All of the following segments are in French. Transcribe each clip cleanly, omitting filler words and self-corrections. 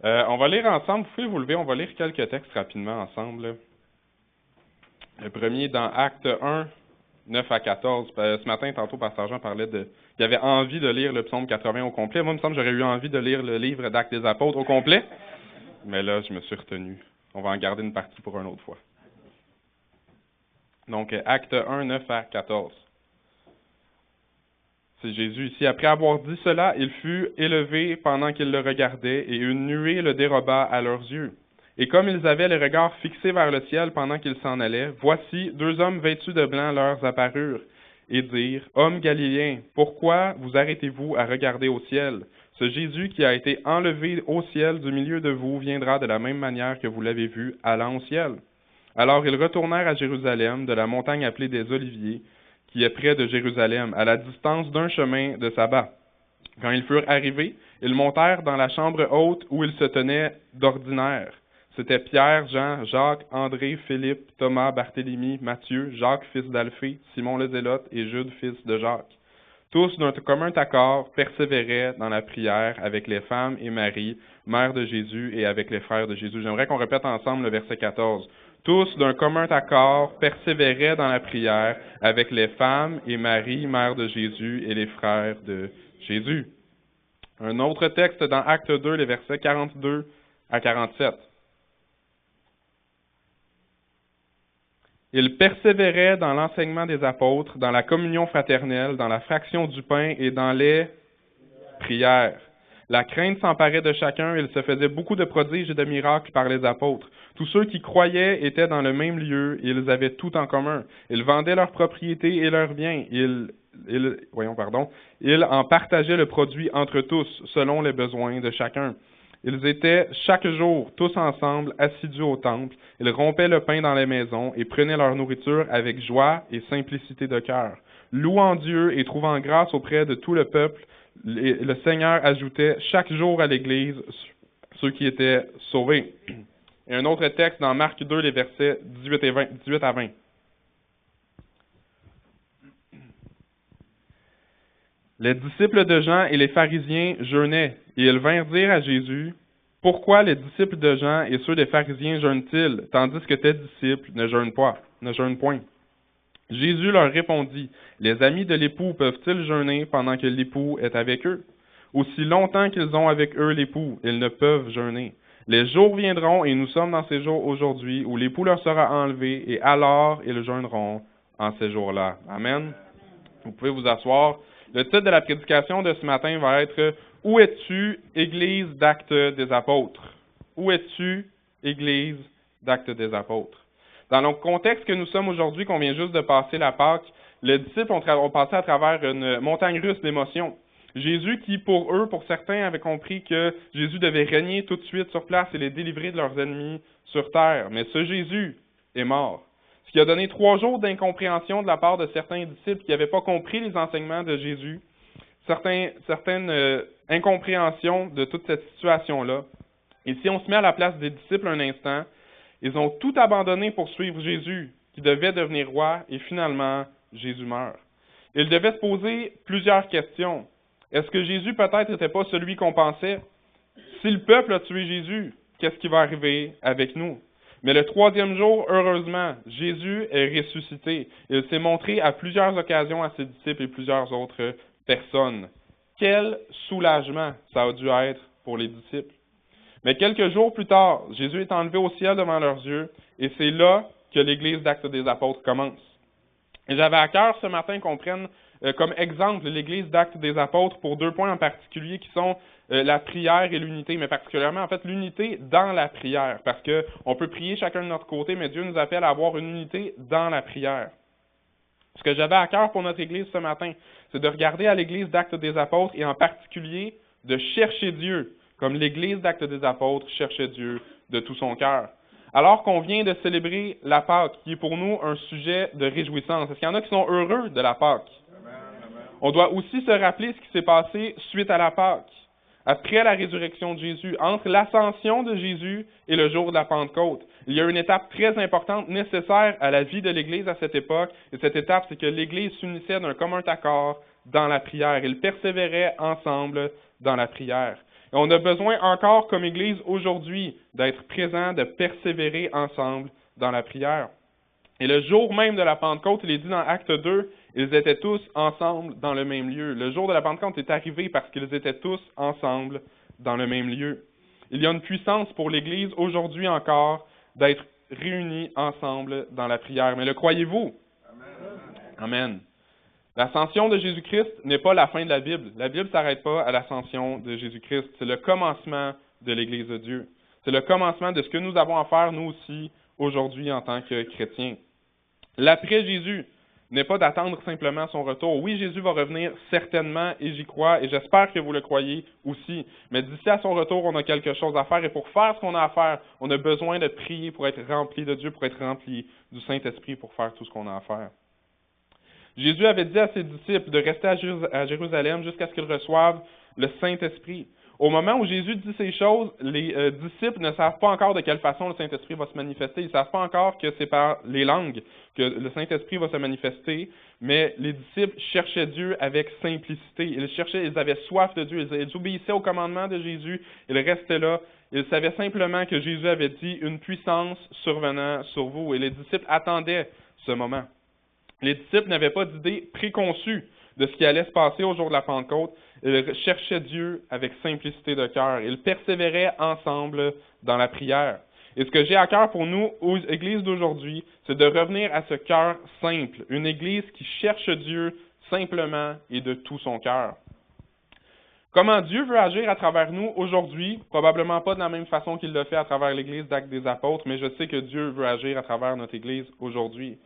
On va lire ensemble, vous pouvez vous lever, on va lire quelques textes rapidement ensemble. Le premier dans Acte 1, 9 à 14. Ce matin, tantôt, Pasteur Jean parlait qu'il avait envie de lire le psaume 80 au complet. Moi, il me semble que j'aurais eu envie de lire le livre d'Actes des Apôtres au complet, mais là, je me suis retenu. On va en garder une partie pour une autre fois. Donc, Acte 1, 9 à 14. C'est Jésus ici. Après avoir dit cela, il fut élevé pendant qu'ils le regardaient, et une nuée le déroba à leurs yeux. Et comme ils avaient le regard fixé vers le ciel pendant qu'ils s'en allaient, voici, deux hommes vêtus de blanc leur apparurent, et dirent, « Hommes galiléens, pourquoi vous arrêtez-vous à regarder au ciel? Ce Jésus qui a été enlevé au ciel du milieu de vous viendra de la même manière que vous l'avez vu allant au ciel. » Alors ils retournèrent à Jérusalem, de la montagne appelée des Oliviers, qui est près de Jérusalem, à la distance d'un chemin de sabbat. Quand ils furent arrivés, ils montèrent dans la chambre haute où ils se tenaient d'ordinaire. C'étaient Pierre, Jean, Jacques, André, Philippe, Thomas, Barthélemy, Matthieu, Jacques, fils d'Alphée, Simon le Zélote et Jude, fils de Jacques. Tous, d'un commun accord, persévéraient dans la prière avec les femmes et Marie, mère de Jésus, et avec les frères de Jésus. J'aimerais qu'on répète ensemble le verset 14. Tous, d'un commun accord, persévéraient dans la prière avec les femmes et Marie, mère de Jésus, et les frères de Jésus. Un autre texte dans Acte 2, les versets 42 à 47. Ils persévéraient dans l'enseignement des apôtres, dans la communion fraternelle, dans la fraction du pain et dans les prières. La crainte s'emparait de chacun et il se faisait beaucoup de prodiges et de miracles par les apôtres. Tous ceux qui croyaient étaient dans le même lieu et ils avaient tout en commun. Ils vendaient leurs propriétés et leurs biens. Ils en partageaient le produit entre tous, selon les besoins de chacun. Ils étaient chaque jour tous ensemble assidus au temple. Ils rompaient le pain dans les maisons et prenaient leur nourriture avec joie et simplicité de cœur. Louant Dieu et trouvant grâce auprès de tout le peuple, le Seigneur ajoutait chaque jour à l'Église ceux qui étaient sauvés. Et un autre texte dans Marc 2, les versets 18 à 20. Les disciples de Jean et les pharisiens jeûnaient, et ils vinrent dire à Jésus, « Pourquoi les disciples de Jean et ceux des pharisiens jeûnent-ils, tandis que tes disciples ne jeûnent point? » Jésus leur répondit, « Les amis de l'époux peuvent-ils jeûner pendant que l'époux est avec eux? Aussi longtemps qu'ils ont avec eux l'époux, ils ne peuvent jeûner. Les jours viendront, et nous sommes dans ces jours aujourd'hui, où l'époux leur sera enlevé, et alors ils jeûneront en ces jours-là. » Amen. Vous pouvez vous asseoir. Le titre de la prédication de ce matin va être « Où es-tu, Église d'Actes des Apôtres? » Où es-tu, Église d'Actes des Apôtres? Dans le contexte que nous sommes aujourd'hui, qu'on vient juste de passer la Pâque, les disciples ont passé à travers une montagne russe d'émotions. Jésus qui, pour eux, pour certains, avait compris que Jésus devait régner tout de suite sur place et les délivrer de leurs ennemis sur terre. Mais ce Jésus est mort. Ce qui a donné 3 jours d'incompréhension de la part de certains disciples qui n'avaient pas compris les enseignements de Jésus, certaines incompréhensions de toute cette situation-là. Et si on se met à la place des disciples un instant, ils ont tout abandonné pour suivre Jésus, qui devait devenir roi, et finalement, Jésus meurt. Ils devaient se poser plusieurs questions. Est-ce que Jésus peut-être n'était pas celui qu'on pensait? Si le peuple a tué Jésus, qu'est-ce qui va arriver avec nous? Mais le 3e jour, heureusement, Jésus est ressuscité. Il s'est montré à plusieurs occasions à ses disciples et plusieurs autres personnes. Quel soulagement ça a dû être pour les disciples. Mais quelques jours plus tard, Jésus est enlevé au ciel devant leurs yeux, et c'est là que l'Église d'Actes des Apôtres commence. Et j'avais à cœur ce matin qu'on prenne comme exemple l'Église d'Actes des Apôtres pour 2 points en particulier qui sont la prière et l'unité, mais particulièrement en fait l'unité dans la prière, parce que on peut prier chacun de notre côté, mais Dieu nous appelle à avoir une unité dans la prière. Ce que j'avais à cœur pour notre Église ce matin, c'est de regarder à l'Église d'Actes des Apôtres et en particulier de chercher Dieu, comme l'Église d'Actes des Apôtres cherchait Dieu de tout son cœur. Alors qu'on vient de célébrer la Pâque, qui est pour nous un sujet de réjouissance. Est-ce qu'il y en a qui sont heureux de la Pâque? On doit aussi se rappeler ce qui s'est passé suite à la Pâque, après la résurrection de Jésus, entre l'ascension de Jésus et le jour de la Pentecôte. Il y a une étape très importante, nécessaire à la vie de l'Église à cette époque, et cette étape, c'est que l'Église s'unissait d'un commun accord dans la prière. Ils persévéraient ensemble dans la prière. Et on a besoin encore, comme Église aujourd'hui, d'être présents, de persévérer ensemble dans la prière. Et le jour même de la Pentecôte, il est dit dans Acte 2, ils étaient tous ensemble dans le même lieu. Le jour de la Pentecôte est arrivé parce qu'ils étaient tous ensemble dans le même lieu. Il y a une puissance pour l'Église aujourd'hui encore d'être réunis ensemble dans la prière. Mais le croyez-vous? Amen. L'ascension de Jésus-Christ n'est pas la fin de la Bible. La Bible ne s'arrête pas à l'ascension de Jésus-Christ. C'est le commencement de l'Église de Dieu. C'est le commencement de ce que nous avons à faire, nous aussi, aujourd'hui, en tant que chrétiens. L'après-Jésus n'est pas d'attendre simplement son retour. Oui, Jésus va revenir certainement, et j'y crois, et j'espère que vous le croyez aussi. Mais d'ici à son retour, on a quelque chose à faire, et pour faire ce qu'on a à faire, on a besoin de prier pour être rempli de Dieu, pour être rempli du Saint-Esprit, pour faire tout ce qu'on a à faire. Jésus avait dit à ses disciples de rester à Jérusalem jusqu'à ce qu'ils reçoivent le Saint-Esprit. Au moment où Jésus dit ces choses, les disciples ne savent pas encore de quelle façon le Saint-Esprit va se manifester. Ils ne savent pas encore que c'est par les langues que le Saint-Esprit va se manifester, mais les disciples cherchaient Dieu avec simplicité. Ils avaient soif de Dieu, ils obéissaient au commandement de Jésus, ils restaient là. Ils savaient simplement que Jésus avait dit une puissance survenant sur vous, et les disciples attendaient ce moment. Les disciples n'avaient pas d'idée préconçue de ce qui allait se passer au jour de la Pentecôte. Ils cherchaient Dieu avec simplicité de cœur. Ils persévéraient ensemble dans la prière. Et ce que j'ai à cœur pour nous, aux églises d'aujourd'hui, c'est de revenir à ce cœur simple. Une église qui cherche Dieu simplement et de tout son cœur. Comment Dieu veut agir à travers nous aujourd'hui, probablement pas de la même façon qu'il l'a fait à travers l'église d'Actes des Apôtres, mais je sais que Dieu veut agir à travers notre église aujourd'hui.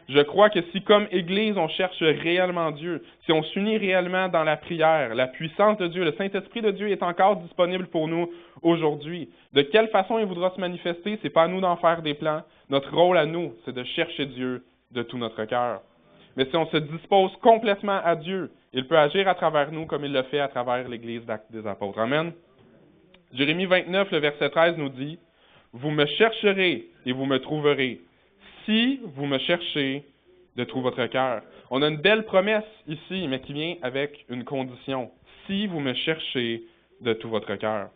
Je crois que si, comme Église, on cherche réellement Dieu, si on s'unit réellement dans la prière, la puissance de Dieu, le Saint-Esprit de Dieu est encore disponible pour nous aujourd'hui. De quelle façon il voudra se manifester, c'est pas à nous d'en faire des plans. Notre rôle à nous, c'est de chercher Dieu de tout notre cœur. Mais si on se dispose complètement à Dieu, il peut agir à travers nous comme il le fait à travers l'Église d'Actes des Apôtres. Amen. Jérémie 29, le verset 13 nous dit « Vous me chercherez et vous me trouverez. Si vous me cherchez de tout votre cœur. » On a une belle promesse ici, mais qui vient avec une condition. Si vous me cherchez de tout votre cœur.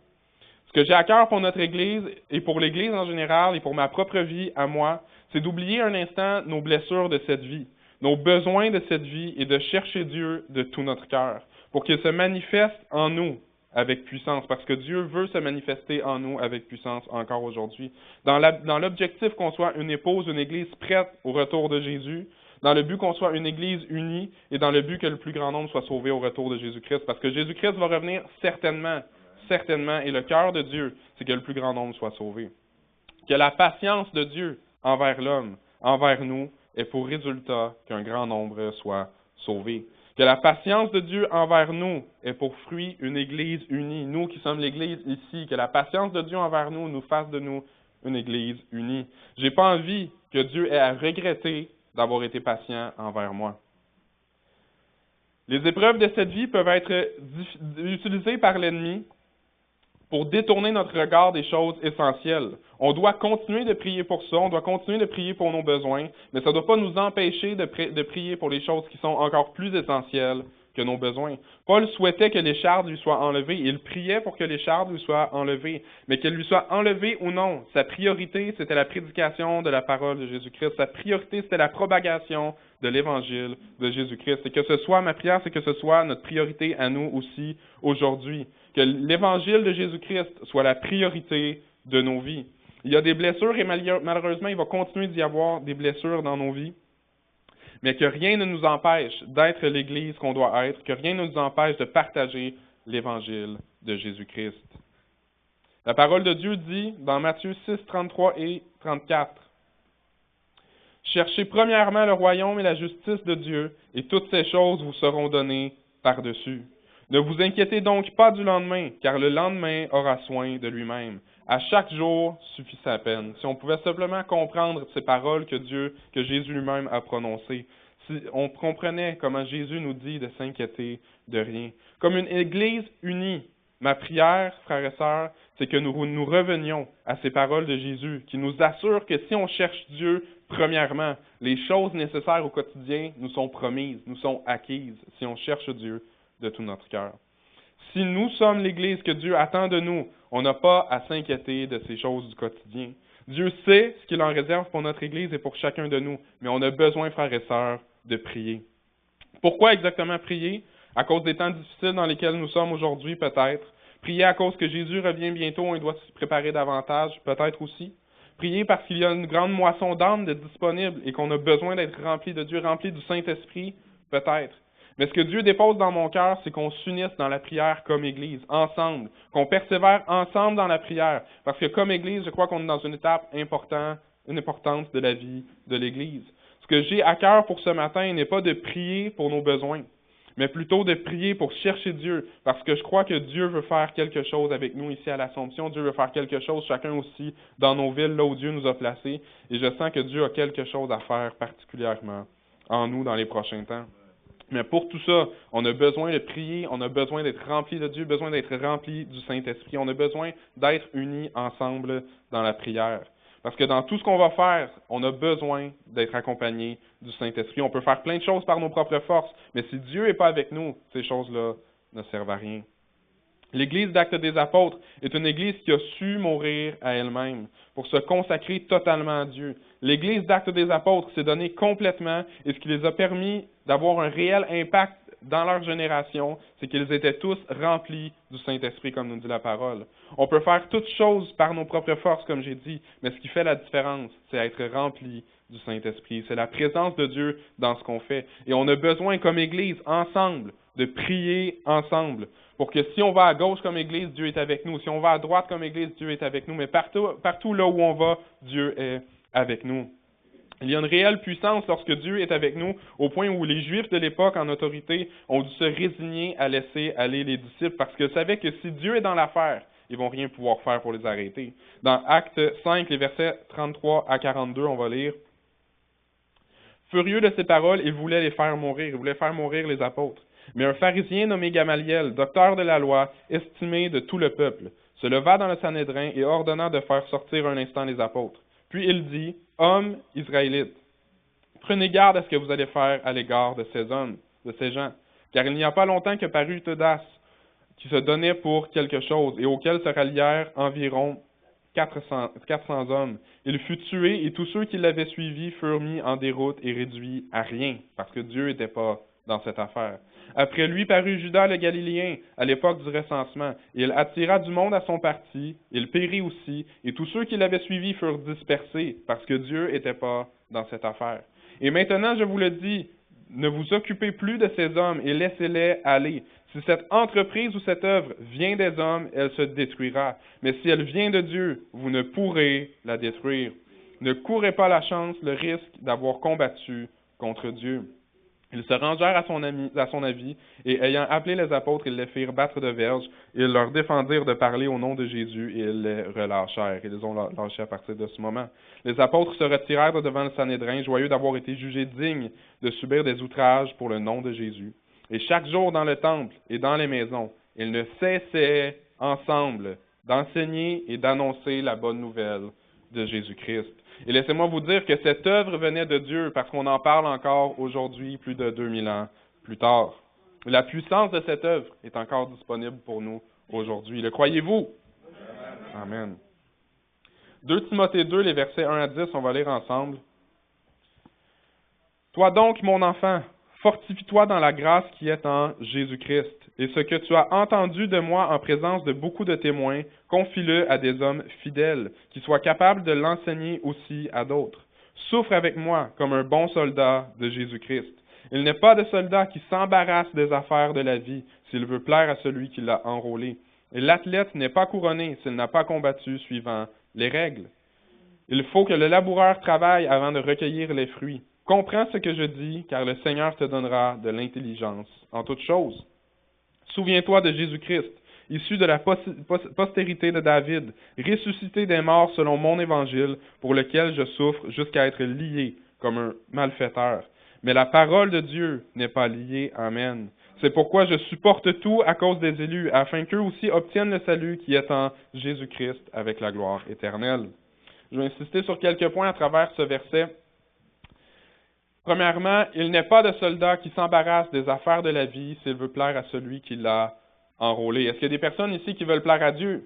Ce que j'ai à cœur pour notre Église, et pour l'Église en général, et pour ma propre vie à moi, c'est d'oublier un instant nos blessures de cette vie, nos besoins de cette vie, et de chercher Dieu de tout notre cœur, pour qu'il se manifeste en nous avec puissance, parce que Dieu veut se manifester en nous avec puissance encore aujourd'hui. Dans l'objectif qu'on soit une épouse, une Église prête au retour de Jésus, dans le but qu'on soit une Église unie, et dans le but que le plus grand nombre soit sauvé au retour de Jésus-Christ, parce que Jésus-Christ va revenir certainement, et le cœur de Dieu, c'est que le plus grand nombre soit sauvé. Que la patience de Dieu envers l'homme, envers nous, ait pour résultat qu'un grand nombre soit sauvé. Que la patience de Dieu envers nous ait pour fruit une Église unie. Nous qui sommes l'Église ici, que la patience de Dieu envers nous nous fasse de nous une Église unie. J'ai pas envie que Dieu ait à regretter d'avoir été patient envers moi. Les épreuves de cette vie peuvent être utilisées par l'ennemi pour détourner notre regard des choses essentielles. On doit continuer de prier pour ça, on doit continuer de prier pour nos besoins, mais ça ne doit pas nous empêcher de prier pour les choses qui sont encore plus essentielles que nos besoins. Paul souhaitait que l'écharde lui soit enlevée, il priait pour que l'écharde lui soit enlevée, mais qu'elle lui soit enlevée ou non, sa priorité, c'était la prédication de la parole de Jésus-Christ, sa priorité, c'était la propagation de l'Évangile de Jésus-Christ. Et que ce soit, ma prière, c'est que ce soit notre priorité à nous aussi aujourd'hui. Que l'Évangile de Jésus-Christ soit la priorité de nos vies. Il y a des blessures et malheureusement, il va continuer d'y avoir des blessures dans nos vies, mais que rien ne nous empêche d'être l'Église qu'on doit être, que rien ne nous empêche de partager l'Évangile de Jésus-Christ. La parole de Dieu dit dans Matthieu 6, 33 et 34, « Cherchez premièrement le royaume et la justice de Dieu, et toutes ces choses vous seront données par-dessus. Ne vous inquiétez donc pas du lendemain, car le lendemain aura soin de lui-même. À chaque jour suffit sa peine. » Si on pouvait simplement comprendre ces paroles que Jésus lui-même a prononcées, si on comprenait comment Jésus nous dit de s'inquiéter de rien. Comme une Église unie, ma prière, frères et sœurs, c'est que nous revenions à ces paroles de Jésus, qui nous assurent que si on cherche Dieu, premièrement, les choses nécessaires au quotidien nous sont promises, nous sont acquises, si on cherche Dieu de tout notre cœur. Si nous sommes l'Église que Dieu attend de nous, on n'a pas à s'inquiéter de ces choses du quotidien. Dieu sait ce qu'il en réserve pour notre Église et pour chacun de nous, mais on a besoin, frères et sœurs, de prier. Pourquoi exactement prier? À cause des temps difficiles dans lesquels nous sommes aujourd'hui, peut-être. Prier à cause que Jésus revient bientôt, et doit se préparer davantage, peut-être aussi. Prier parce qu'il y a une grande moisson d'âmes de disponible et qu'on a besoin d'être rempli de Dieu, rempli du Saint-Esprit, peut-être. Mais ce que Dieu dépose dans mon cœur, c'est qu'on s'unisse dans la prière comme Église, ensemble, qu'on persévère ensemble dans la prière. Parce que comme Église, je crois qu'on est dans une étape importante de la vie de l'Église. Ce que j'ai à cœur pour ce matin n'est pas de prier pour nos besoins, mais plutôt de prier pour chercher Dieu, parce que je crois que Dieu veut faire quelque chose avec nous ici à l'Assomption. Dieu veut faire quelque chose, chacun aussi, dans nos villes, là où Dieu nous a placés. Et je sens que Dieu a quelque chose à faire particulièrement en nous dans les prochains temps. Mais pour tout ça, on a besoin de prier, on a besoin d'être rempli de Dieu, besoin d'être rempli du Saint-Esprit. On a besoin d'être unis ensemble dans la prière. Parce que dans tout ce qu'on va faire, on a besoin d'être accompagné du Saint-Esprit. On peut faire plein de choses par nos propres forces, mais si Dieu n'est pas avec nous, ces choses-là ne servent à rien. L'Église d'Actes des Apôtres est une Église qui a su mourir à elle-même pour se consacrer totalement à Dieu. L'Église d'Actes des Apôtres s'est donnée complètement et ce qui les a permis d'avoir un réel impact dans leur génération, c'est qu'ils étaient tous remplis du Saint-Esprit, comme nous dit la parole. On peut faire toutes choses par nos propres forces, comme j'ai dit, mais ce qui fait la différence, c'est être rempli du Saint-Esprit. C'est la présence de Dieu dans ce qu'on fait. Et on a besoin, comme Église, ensemble, de prier ensemble. Pour que si on va à gauche comme Église, Dieu est avec nous. Si on va à droite comme Église, Dieu est avec nous. Mais partout là où on va, Dieu est avec nous. Il y a une réelle puissance lorsque Dieu est avec nous, au point où les Juifs de l'époque en autorité ont dû se résigner à laisser aller les disciples, parce qu'ils savaient que si Dieu est dans l'affaire, ils vont rien pouvoir faire pour les arrêter. Dans Actes 5, les versets 33 à 42, on va lire. Furieux de ces paroles, il voulait les faire mourir, il voulait faire mourir les apôtres. Mais un pharisien nommé Gamaliel, docteur de la loi, estimé de tout le peuple, se leva dans le Sanhédrin et ordonna de faire sortir un instant les apôtres. Puis il dit, « Hommes israélites, prenez garde à ce que vous allez faire à l'égard de ces hommes, de ces gens, car il n'y a pas longtemps que parut Teudas, qui se donnait pour quelque chose, et auquel se rallièrent environ 400 hommes. Il fut tué, et tous ceux qui l'avaient suivi furent mis en déroute et réduits à rien, parce que Dieu n'était pas dans cette affaire. Après lui parut Judas le Galiléen, à l'époque du recensement. Il attira du monde à son parti, il périt aussi, et tous ceux qui l'avaient suivi furent dispersés, parce que Dieu n'était pas dans cette affaire. Et maintenant, je vous le dis, ne vous occupez plus de ces hommes et laissez-les aller. Si cette entreprise ou cette œuvre vient des hommes, elle se détruira. Mais si elle vient de Dieu, vous ne pourrez la détruire. Ne courez pas la chance, le risque d'avoir combattu contre Dieu. Ils se rangèrent à son avis, et ayant appelé les apôtres, ils les firent battre de verge, et ils leur défendirent de parler au nom de Jésus, et ils les relâchèrent. Ils les ont lâchés à partir de ce moment. Les apôtres se retirèrent de devant le Sanhédrin, joyeux d'avoir été jugés dignes de subir des outrages pour le nom de Jésus. Et chaque jour dans le temple et dans les maisons, ils ne cessaient ensemble d'enseigner et d'annoncer la bonne nouvelle de Jésus-Christ. Et laissez-moi vous dire que cette œuvre venait de Dieu parce qu'on en parle encore aujourd'hui, plus de 2000 ans plus tard. La puissance de cette œuvre est encore disponible pour nous aujourd'hui. Le croyez-vous? Amen. 2 Timothée 2, les versets 1 à 10, on va lire ensemble. « Toi donc, mon enfant, fortifie-toi dans la grâce qui est en Jésus-Christ. Et ce que tu as entendu de moi en présence de beaucoup de témoins, confie-le à des hommes fidèles, qui soient capables de l'enseigner aussi à d'autres. Souffre avec moi comme un bon soldat de Jésus-Christ. Il n'est pas de soldat qui s'embarrasse des affaires de la vie s'il veut plaire à celui qui l'a enrôlé. Et l'athlète n'est pas couronné s'il n'a pas combattu suivant les règles. Il faut que le laboureur travaille avant de recueillir les fruits. Comprends ce que je dis, car le Seigneur te donnera de l'intelligence en toutes choses. Souviens-toi de Jésus-Christ, issu de la postérité de David, ressuscité des morts selon mon évangile, pour lequel je souffre jusqu'à être lié comme un malfaiteur. Mais la parole de Dieu n'est pas liée. Amen. C'est pourquoi je supporte tout à cause des élus, afin qu'eux aussi obtiennent le salut qui est en Jésus-Christ avec la gloire éternelle. Je vais insister sur quelques points à travers ce verset. Premièrement, il n'est pas de soldat qui s'embarrasse des affaires de la vie s'il veut plaire à celui qui l'a enrôlés. Est-ce qu'il y a des personnes ici qui veulent plaire à Dieu?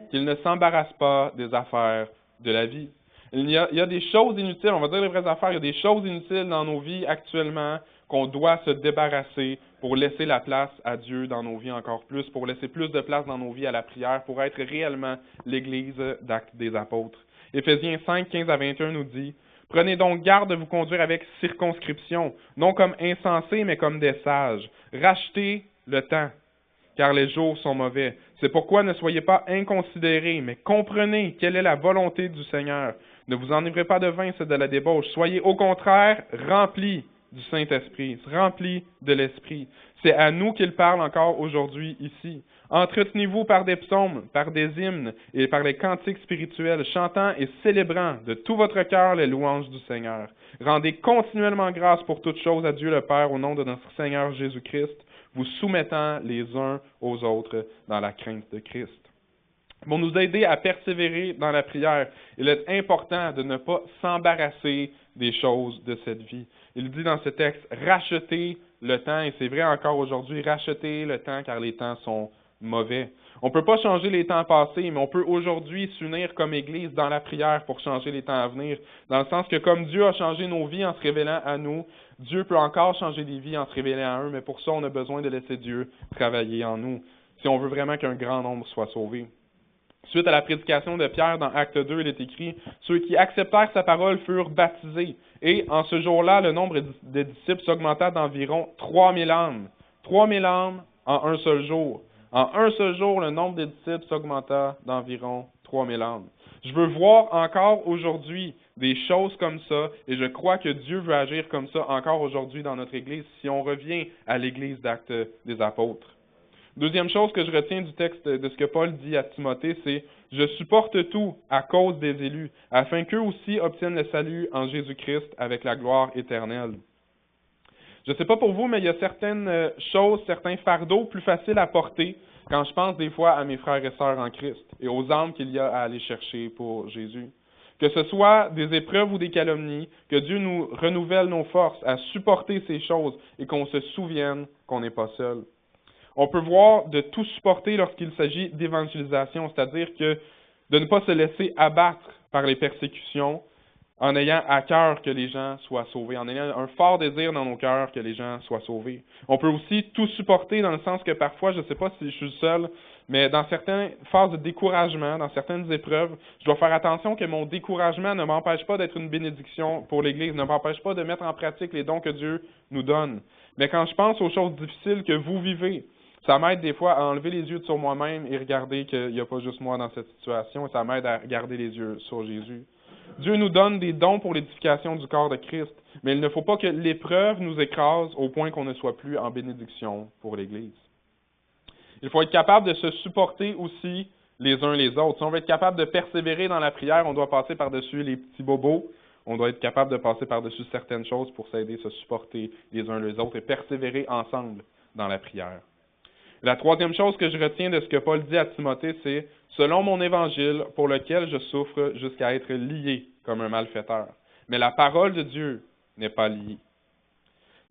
Qu'ils ne s'embarrassent pas des affaires de la vie. Il y a des choses inutiles, on va dire les vraies affaires, il y a des choses inutiles dans nos vies actuellement qu'on doit se débarrasser pour laisser la place à Dieu dans nos vies encore plus, pour laisser plus de place dans nos vies à la prière, pour être réellement l'Église d'Actes des Apôtres. Éphésiens 5, 15 à 21 nous dit « Prenez donc garde de vous conduire avec circonscription, non comme insensés, mais comme des sages. Rachetez le temps, car les jours sont mauvais. C'est pourquoi ne soyez pas inconsidérés, mais comprenez quelle est la volonté du Seigneur. Ne vous enivrez pas de vin, c'est de la débauche. Soyez au contraire remplis du Saint-Esprit, remplis de l'Esprit. C'est à nous qu'il parle encore aujourd'hui ici. Entretenez-vous par des psaumes, par des hymnes et par les cantiques spirituels, chantant et célébrant de tout votre cœur les louanges du Seigneur. Rendez continuellement grâce pour toutes choses à Dieu le Père au nom de notre Seigneur Jésus-Christ, vous soumettant les uns aux autres dans la crainte de Christ. » Pour nous aider à persévérer dans la prière, il est important de ne pas s'embarrasser des choses de cette vie. Il dit dans ce texte, rachetez le temps, et c'est vrai encore aujourd'hui, rachetez le temps car les temps sont mauvais. On ne peut pas changer les temps passés, mais on peut aujourd'hui s'unir comme Église dans la prière pour changer les temps à venir, dans le sens que comme Dieu a changé nos vies en se révélant à nous, Dieu peut encore changer des vies en se révélant à eux, mais pour ça, on a besoin de laisser Dieu travailler en nous, si on veut vraiment qu'un grand nombre soit sauvé. Suite à la prédication de Pierre dans Acte 2, il est écrit « Ceux qui acceptèrent sa parole furent baptisés. Et en ce jour-là, le nombre des disciples s'augmenta d'environ 3000 âmes. 3000 âmes en un seul jour. En un seul jour, le nombre des disciples s'augmenta d'environ 3000 âmes. » Je veux voir encore aujourd'hui des choses comme ça, et je crois que Dieu veut agir comme ça encore aujourd'hui dans notre Église, si on revient à l'Église d'Actes des Apôtres. Deuxième chose que je retiens du texte de ce que Paul dit à Timothée, c'est « Je supporte tout à cause des élus, afin qu'eux aussi obtiennent le salut en Jésus-Christ avec la gloire éternelle. » Je ne sais pas pour vous, mais il y a certaines choses, certains fardeaux plus faciles à porter quand je pense des fois à mes frères et sœurs en Christ et aux âmes qu'il y a à aller chercher pour Jésus. Que ce soit des épreuves ou des calomnies, que Dieu nous renouvelle nos forces à supporter ces choses et qu'on se souvienne qu'on n'est pas seul. On peut voir de tout supporter lorsqu'il s'agit d'évangélisation, c'est-à-dire que de ne pas se laisser abattre par les persécutions en ayant à cœur que les gens soient sauvés, en ayant un fort désir dans nos cœurs que les gens soient sauvés. On peut aussi tout supporter dans le sens que parfois, je ne sais pas si je suis seul, mais dans certaines phases de découragement, dans certaines épreuves, je dois faire attention que mon découragement ne m'empêche pas d'être une bénédiction pour l'Église, ne m'empêche pas de mettre en pratique les dons que Dieu nous donne. Mais quand je pense aux choses difficiles que vous vivez, ça m'aide des fois à enlever les yeux sur moi-même et regarder qu'il n'y a pas juste moi dans cette situation, et ça m'aide à garder les yeux sur Jésus. Dieu nous donne des dons pour l'édification du corps de Christ, mais il ne faut pas que l'épreuve nous écrase au point qu'on ne soit plus en bénédiction pour l'Église. Il faut être capable de se supporter aussi les uns les autres. Si on veut être capable de persévérer dans la prière, on doit passer par-dessus les petits bobos, on doit être capable de passer par-dessus certaines choses pour s'aider, se supporter les uns les autres et persévérer ensemble dans la prière. La troisième chose que je retiens de ce que Paul dit à Timothée, c'est « Selon mon évangile, pour lequel je souffre jusqu'à être lié comme un malfaiteur. Mais la parole de Dieu n'est pas liée. »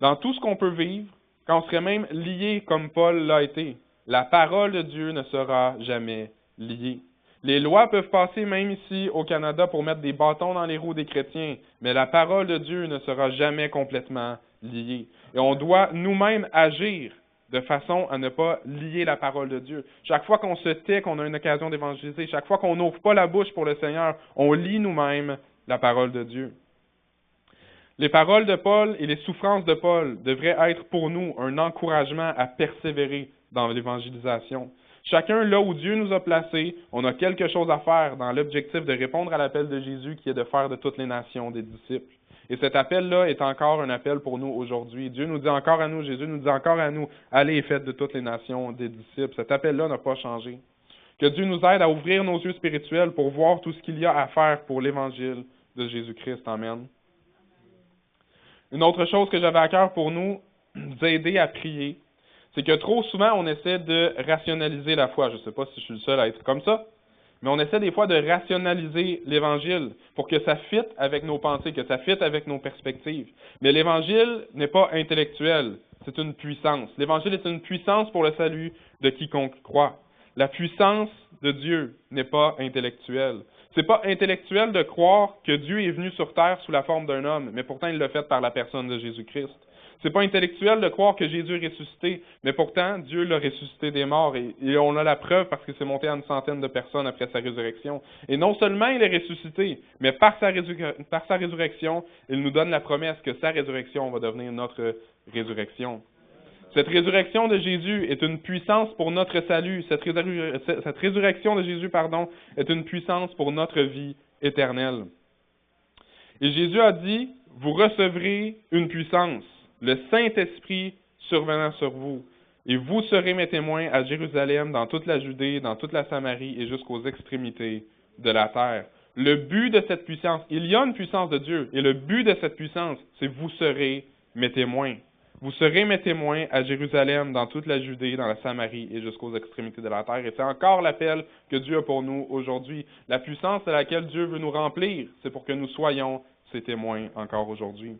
Dans tout ce qu'on peut vivre, quand on serait même lié comme Paul l'a été, la parole de Dieu ne sera jamais liée. Les lois peuvent passer même ici au Canada pour mettre des bâtons dans les roues des chrétiens, mais la parole de Dieu ne sera jamais complètement liée. Et on doit nous-mêmes agir de façon à ne pas lier la parole de Dieu. Chaque fois qu'on se tait, qu'on a une occasion d'évangéliser, chaque fois qu'on n'ouvre pas la bouche pour le Seigneur, on lie nous-mêmes la parole de Dieu. Les paroles de Paul et les souffrances de Paul devraient être pour nous un encouragement à persévérer dans l'évangélisation. Chacun, là où Dieu nous a placés, on a quelque chose à faire dans l'objectif de répondre à l'appel de Jésus qui est de faire de toutes les nations des disciples. Et cet appel-là est encore un appel pour nous aujourd'hui. Dieu nous dit encore à nous, Jésus nous dit encore à nous, allez et faites de toutes les nations des disciples. Cet appel-là n'a pas changé. Que Dieu nous aide à ouvrir nos yeux spirituels pour voir tout ce qu'il y a à faire pour l'Évangile de Jésus-Christ. Amen. Une autre chose que j'avais à cœur pour nous aider à prier, c'est que trop souvent, on essaie de rationaliser la foi. Je ne sais pas si je suis le seul à être comme ça, mais on essaie des fois de rationaliser l'Évangile pour que ça fitte avec nos pensées, que ça fitte avec nos perspectives. Mais l'Évangile n'est pas intellectuel. c'est une puissance. L'Évangile est une puissance pour le salut de quiconque croit. La puissance de Dieu n'est pas intellectuelle. C'est pas intellectuel de croire que Dieu est venu sur terre sous la forme d'un homme, mais pourtant il l'a fait par la personne de Jésus-Christ. C'est pas intellectuel de croire que Jésus est ressuscité, mais pourtant Dieu l'a ressuscité des morts et on a la preuve parce que c'est monté à 100 de personnes après sa résurrection. Et non seulement il est ressuscité, mais par sa résurrection, il nous donne la promesse que sa résurrection va devenir notre résurrection. Cette résurrection de Jésus est une puissance pour notre salut. Cette résurrection de Jésus, est une puissance pour notre vie éternelle. Et Jésus a dit, vous recevrez une puissance, le Saint-Esprit survenant sur vous, et vous serez mes témoins à Jérusalem, dans toute la Judée, dans toute la Samarie et jusqu'aux extrémités de la terre. Le but de cette puissance, il y a une puissance de Dieu, et le but de cette puissance, c'est vous serez mes témoins. Vous serez mes témoins à Jérusalem, dans toute la Judée, dans la Samarie et jusqu'aux extrémités de la terre. Et c'est encore l'appel que Dieu a pour nous aujourd'hui. La puissance à laquelle Dieu veut nous remplir, c'est pour que nous soyons ses témoins encore aujourd'hui.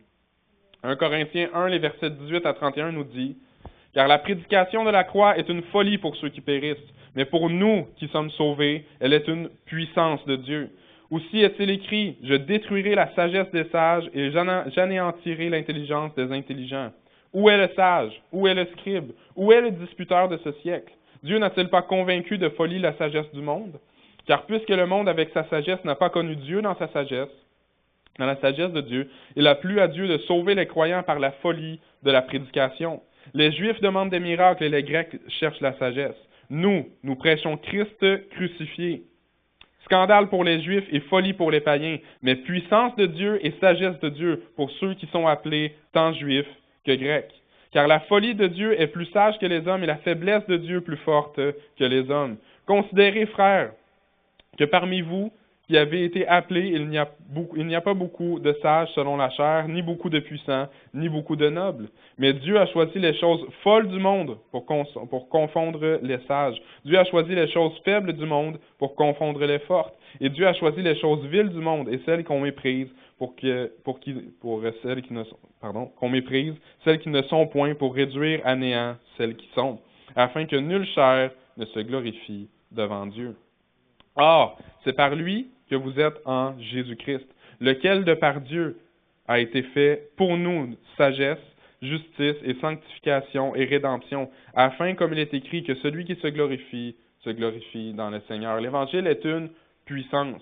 1 Corinthiens 1, les versets 18 à 31 nous dit « Car la prédication de la croix est une folie pour ceux qui périssent, mais pour nous qui sommes sauvés, elle est une puissance de Dieu. Aussi est-il écrit, je détruirai la sagesse des sages et j'anéantirai l'intelligence des intelligents. Où est le sage? Où est le scribe? Où est le disputeur de ce siècle? Dieu n'a-t-il pas convaincu de folie la sagesse du monde? Car puisque le monde avec sa sagesse n'a pas connu Dieu dans sa sagesse, dans la sagesse de Dieu, il a plu à Dieu de sauver les croyants par la folie de la prédication. Les Juifs demandent des miracles et les Grecs cherchent la sagesse. Nous prêchons Christ crucifié. Scandale pour les Juifs et folie pour les païens, mais puissance de Dieu et sagesse de Dieu pour ceux qui sont appelés tant Juifs que Grecs. Car la folie de Dieu est plus sage que les hommes et la faiblesse de Dieu plus forte que les hommes. Considérez, frères, que parmi vous qui avez été appelés, il n'y a pas beaucoup de sages selon la chair, ni beaucoup de puissants, ni beaucoup de nobles. Mais Dieu a choisi les choses folles du monde pour confondre les sages. Dieu a choisi les choses faibles du monde pour confondre les fortes. Et Dieu a choisi les choses viles du monde et celles qu'on méprise qu'on méprise, celles qui ne sont point pour réduire à néant celles qui sont, afin que nulle chair ne se glorifie devant Dieu. Or, c'est par lui que vous êtes en Jésus-Christ, lequel de par Dieu a été fait pour nous sagesse, justice et sanctification et rédemption, afin, comme il est écrit, que celui qui se glorifie dans le Seigneur. L'Évangile est une puissance.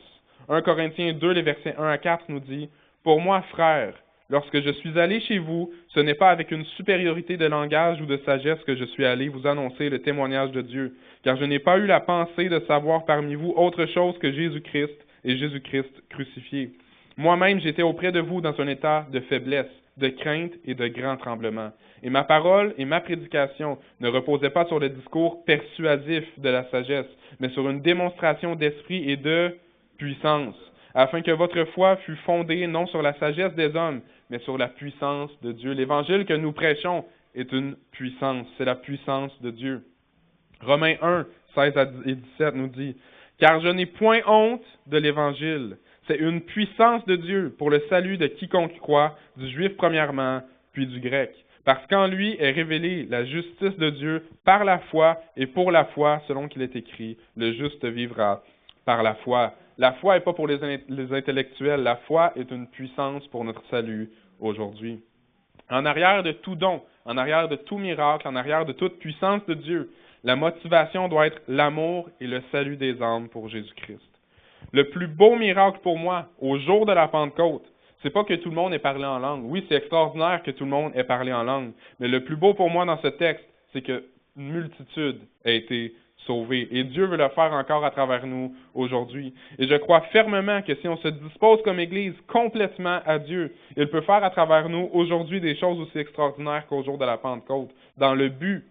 1 Corinthiens 2, les versets 1 à 4 nous dit « Pour moi, frères, lorsque je suis allé chez vous, ce n'est pas avec une supériorité de langage ou de sagesse que je suis allé vous annoncer le témoignage de Dieu, car je n'ai pas eu la pensée de savoir parmi vous autre chose que Jésus-Christ et Jésus-Christ crucifié. Moi-même, j'étais auprès de vous dans un état de faiblesse, de crainte et de grand tremblement. Et ma parole et ma prédication ne reposaient pas sur le discours persuasif de la sagesse, mais sur une démonstration d'esprit et de puissance, afin que votre foi fût fondée non sur la sagesse des hommes, mais sur la puissance de Dieu. L'Évangile que nous prêchons est une puissance, c'est la puissance de Dieu. Romains 1, 16 et 17 nous dit « Car je n'ai point honte de l'Évangile. C'est une puissance de Dieu pour le salut de quiconque croit, du Juif premièrement, puis du Grec. Parce qu'en lui est révélée la justice de Dieu par la foi et pour la foi, selon qu'il est écrit, le juste vivra par la foi. » La foi n'est pas pour les intellectuels, la foi est une puissance pour notre salut aujourd'hui. En arrière de tout don, en arrière de tout miracle, en arrière de toute puissance de Dieu, la motivation doit être l'amour et le salut des âmes pour Jésus-Christ. Le plus beau miracle pour moi, au jour de la Pentecôte, c'est pas que tout le monde ait parlé en langue. Oui, c'est extraordinaire que tout le monde ait parlé en langue, mais le plus beau pour moi dans ce texte, c'est qu'une multitude a été sauvée. Et Dieu veut le faire encore à travers nous aujourd'hui. Et je crois fermement que si on se dispose comme Église complètement à Dieu, il peut faire à travers nous aujourd'hui des choses aussi extraordinaires qu'au jour de la Pentecôte, dans le but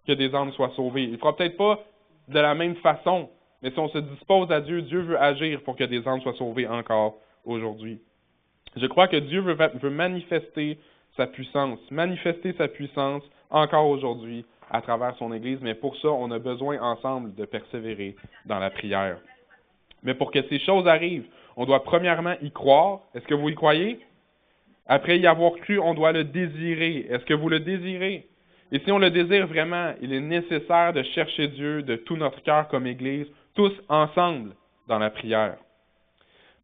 que des âmes soient sauvées. Il ne fera peut-être pas de la même façon, mais si on se dispose à Dieu, Dieu veut agir pour que des âmes soient sauvées encore aujourd'hui. Je crois que Dieu veut manifester sa puissance encore aujourd'hui à travers son Église, mais pour ça, on a besoin ensemble de persévérer dans la prière. Mais pour que ces choses arrivent, on doit premièrement y croire. Est-ce que vous y croyez? Après y avoir cru, on doit le désirer. Est-ce que vous le désirez? Et si on le désire vraiment, il est nécessaire de chercher Dieu de tout notre cœur comme Église, tous ensemble dans la prière.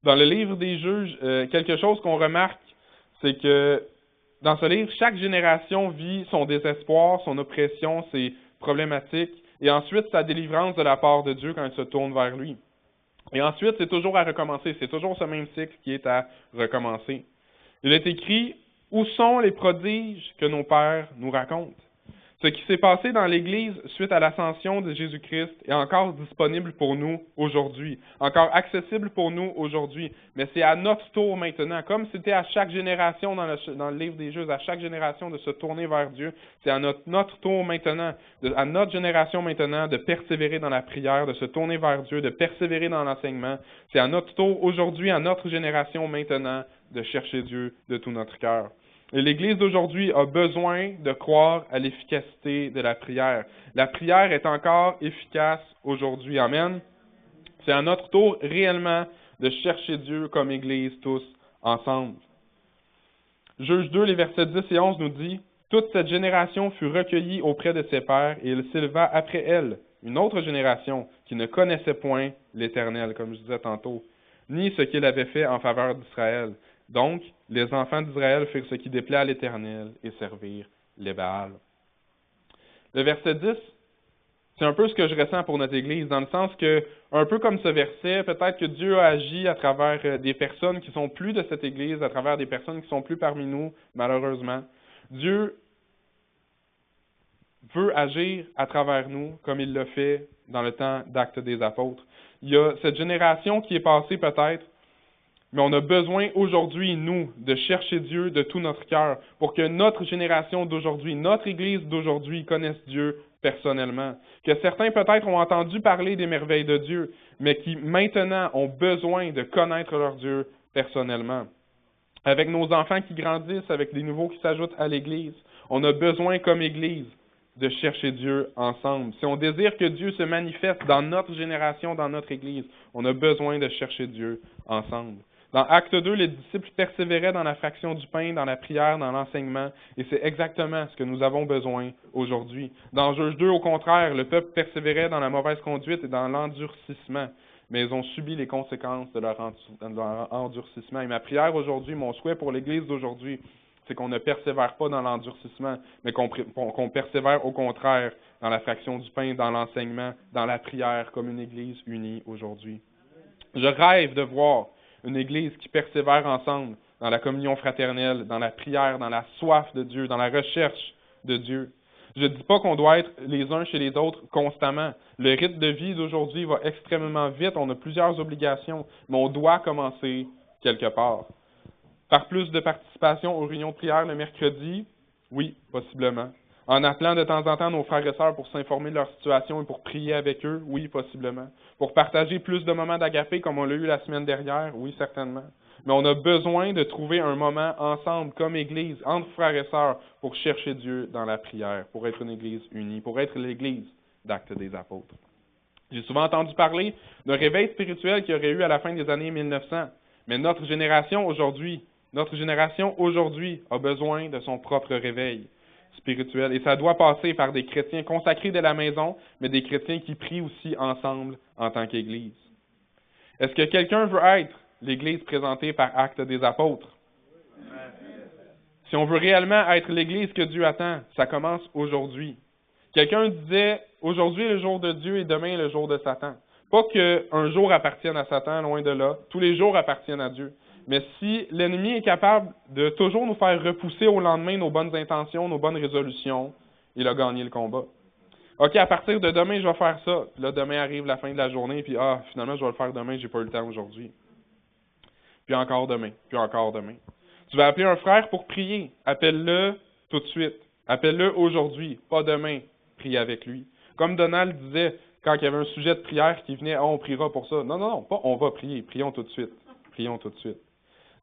Dans le livre des Juges, quelque chose qu'on remarque, c'est que dans ce livre, chaque génération vit son désespoir, son oppression, ses problématiques, et ensuite sa délivrance de la part de Dieu quand il se tourne vers lui. Et ensuite, c'est toujours à recommencer, c'est toujours ce même cycle qui est à recommencer. Il est écrit « Où sont les prodiges que nos pères nous racontent? » Ce qui s'est passé dans l'Église suite à l'ascension de Jésus-Christ est encore disponible pour nous aujourd'hui, encore accessible pour nous aujourd'hui, mais c'est à notre tour maintenant, comme c'était à chaque génération dans le livre des Juges, à chaque génération de se tourner vers Dieu, c'est à notre tour maintenant, à notre génération maintenant de persévérer dans la prière, de se tourner vers Dieu, de persévérer dans l'enseignement, c'est à notre tour aujourd'hui, à notre génération maintenant, de chercher Dieu de tout notre cœur. Et l'Église d'aujourd'hui a besoin de croire à l'efficacité de la prière. La prière est encore efficace aujourd'hui. Amen. C'est à notre tour réellement de chercher Dieu comme Église tous ensemble. Juge 2, les versets 10 et 11 nous dit « Toute cette génération fut recueillie auprès de ses pères, et il s'éleva après elle, une autre génération qui ne connaissait point l'Éternel, comme je disais tantôt, ni ce qu'il avait fait en faveur d'Israël. Donc, les enfants d'Israël firent ce qui déplaît à l'Éternel et servirent les Baals. » Le verset 10, c'est un peu ce que je ressens pour notre Église, dans le sens que, un peu comme ce verset, peut-être que Dieu a agi à travers des personnes qui sont plus de cette Église, à travers des personnes qui sont plus parmi nous, malheureusement. Dieu veut agir à travers nous, comme il l'a fait dans le temps d'Actes des Apôtres. Il y a cette génération qui est passée peut-être, mais on a besoin aujourd'hui, nous, de chercher Dieu de tout notre cœur pour que notre génération d'aujourd'hui, notre Église d'aujourd'hui connaisse Dieu personnellement. Que certains peut-être ont entendu parler des merveilles de Dieu, mais qui maintenant ont besoin de connaître leur Dieu personnellement. Avec nos enfants qui grandissent, avec les nouveaux qui s'ajoutent à l'Église, on a besoin comme Église de chercher Dieu ensemble. Si on désire que Dieu se manifeste dans notre génération, dans notre Église, on a besoin de chercher Dieu ensemble. Dans Acte 2, les disciples persévéraient dans la fraction du pain, dans la prière, dans l'enseignement, et c'est exactement ce que nous avons besoin aujourd'hui. Dans Juge 2, au contraire, le peuple persévérait dans la mauvaise conduite et dans l'endurcissement, mais ils ont subi les conséquences de leur endurcissement. Et ma prière aujourd'hui, mon souhait pour l'Église d'aujourd'hui, c'est qu'on ne persévère pas dans l'endurcissement, mais qu'on persévère au contraire dans la fraction du pain, dans l'enseignement, dans la prière, comme une Église unie aujourd'hui. Je rêve de voir une Église qui persévère ensemble dans la communion fraternelle, dans la prière, dans la soif de Dieu, dans la recherche de Dieu. Je ne dis pas qu'on doit être les uns chez les autres constamment. Le rythme de vie d'aujourd'hui va extrêmement vite, on a plusieurs obligations, mais on doit commencer quelque part. Par plus de participation aux réunions de prière le mercredi? Oui, possiblement. En appelant de temps en temps nos frères et sœurs pour s'informer de leur situation et pour prier avec eux? Oui, possiblement. Pour partager plus de moments d'agapé comme on l'a eu la semaine dernière? Oui, certainement. Mais on a besoin de trouver un moment ensemble, comme Église, entre frères et sœurs, pour chercher Dieu dans la prière, pour être une Église unie, pour être l'Église d'Actes des Apôtres. J'ai souvent entendu parler d'un réveil spirituel qu'il y aurait eu à la fin des années 1900. Mais notre génération aujourd'hui a besoin de son propre réveil spirituel. Et ça doit passer par des chrétiens consacrés de la maison, mais des chrétiens qui prient aussi ensemble en tant qu'Église. Est-ce que quelqu'un veut être l'Église présentée par Actes des Apôtres? Si on veut réellement être l'Église que Dieu attend, ça commence aujourd'hui. Quelqu'un disait, aujourd'hui est le jour de Dieu et demain est le jour de Satan. Pas qu'un jour appartienne à Satan, loin de là. Tous les jours appartiennent à Dieu. Mais si l'ennemi est capable de toujours nous faire repousser au lendemain nos bonnes intentions, nos bonnes résolutions, il a gagné le combat. OK, à partir de demain, je vais faire ça. Puis là, demain arrive la fin de la journée, puis finalement, je vais le faire demain, j'ai pas eu le temps aujourd'hui. Puis encore demain, puis encore demain. Tu vas appeler un frère pour prier. Appelle-le tout de suite. Appelle-le aujourd'hui, pas demain. Prie avec lui. Comme Donald disait, quand il y avait un sujet de prière qui venait, on priera pour ça. Non, pas on va prier. Prions tout de suite. Prions tout de suite.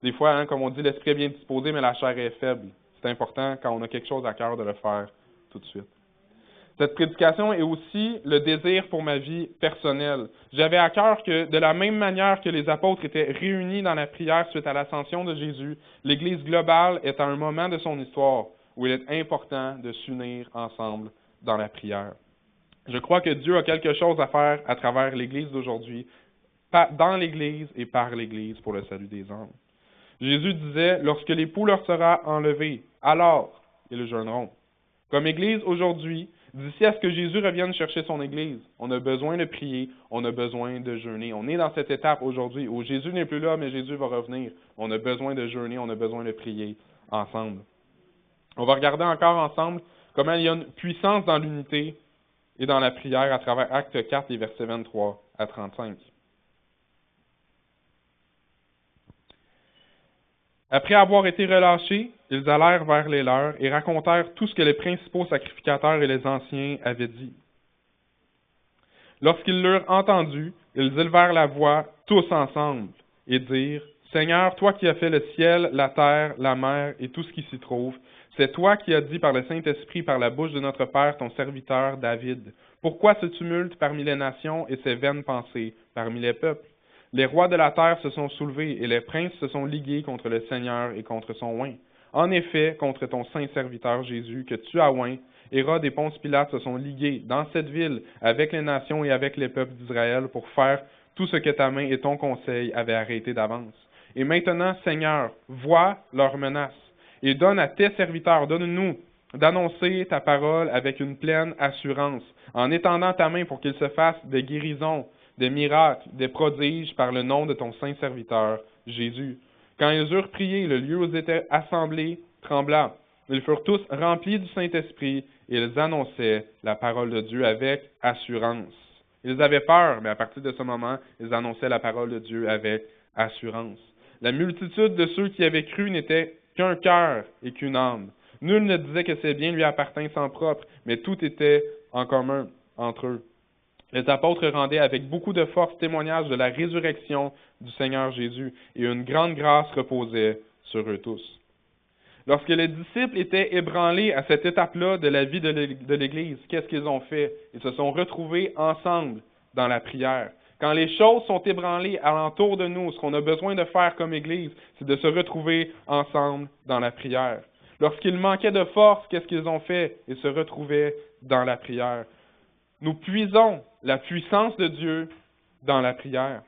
Des fois, comme on dit, l'esprit est bien disposé, mais la chair est faible. C'est important, quand on a quelque chose à cœur, de le faire tout de suite. Cette prédication est aussi le désir pour ma vie personnelle. J'avais à cœur que, de la même manière que les apôtres étaient réunis dans la prière suite à l'ascension de Jésus, l'Église globale est à un moment de son histoire où il est important de s'unir ensemble dans la prière. Je crois que Dieu a quelque chose à faire à travers l'Église d'aujourd'hui, dans l'Église et par l'Église pour le salut des âmes. Jésus disait, lorsque l'époux leur sera enlevé, alors ils jeûneront. Comme Église aujourd'hui, d'ici à ce que Jésus revienne chercher son Église, on a besoin de prier, on a besoin de jeûner. On est dans cette étape aujourd'hui où Jésus n'est plus là, mais Jésus va revenir. On a besoin de jeûner, on a besoin de prier ensemble. On va regarder encore ensemble comment il y a une puissance dans l'unité et dans la prière à travers Actes 4 et versets 23 à 35. Après avoir été relâchés, ils allèrent vers les leurs et racontèrent tout ce que les principaux sacrificateurs et les anciens avaient dit. Lorsqu'ils l'eurent entendu, ils élevèrent la voix tous ensemble et dirent, « Seigneur, toi qui as fait le ciel, la terre, la mer et tout ce qui s'y trouve, c'est toi qui as dit par le Saint-Esprit, par la bouche de notre Père, ton serviteur David. Pourquoi ce tumulte parmi les nations et ces vaines pensées parmi les peuples? Les rois de la terre se sont soulevés et les princes se sont ligués contre le Seigneur et contre son oint. En effet, contre ton saint serviteur Jésus que tu as oint, Hérode et Ponce Pilate se sont ligués dans cette ville avec les nations et avec les peuples d'Israël pour faire tout ce que ta main et ton conseil avaient arrêté d'avance. Et maintenant, Seigneur, vois leurs menaces et donne à tes serviteurs, donne-nous d'annoncer ta parole avec une pleine assurance, en étendant ta main pour qu'il se fasse des guérisons, des miracles, des prodiges par le nom de ton saint serviteur, Jésus. Quand ils eurent prié, le lieu où ils étaient assemblés trembla. Ils furent tous remplis du Saint-Esprit et ils annonçaient la parole de Dieu avec assurance. Ils avaient peur, mais à partir de ce moment, ils annonçaient la parole de Dieu avec assurance. La multitude de ceux qui avaient cru n'était qu'un cœur et qu'une âme. Nul ne disait que ses biens lui appartinssent en propre, mais tout était en commun entre eux. Les apôtres rendaient avec beaucoup de force témoignage de la résurrection du Seigneur Jésus, et une grande grâce reposait sur eux tous. Lorsque les disciples étaient ébranlés à cette étape-là de la vie de l'Église, qu'est-ce qu'ils ont fait? Ils se sont retrouvés ensemble dans la prière. Quand les choses sont ébranlées alentour de nous, ce qu'on a besoin de faire comme Église, c'est de se retrouver ensemble dans la prière. Lorsqu'ils manquaient de force, qu'est-ce qu'ils ont fait? Ils se retrouvaient dans la prière. Nous puisons la puissance de Dieu dans la prière.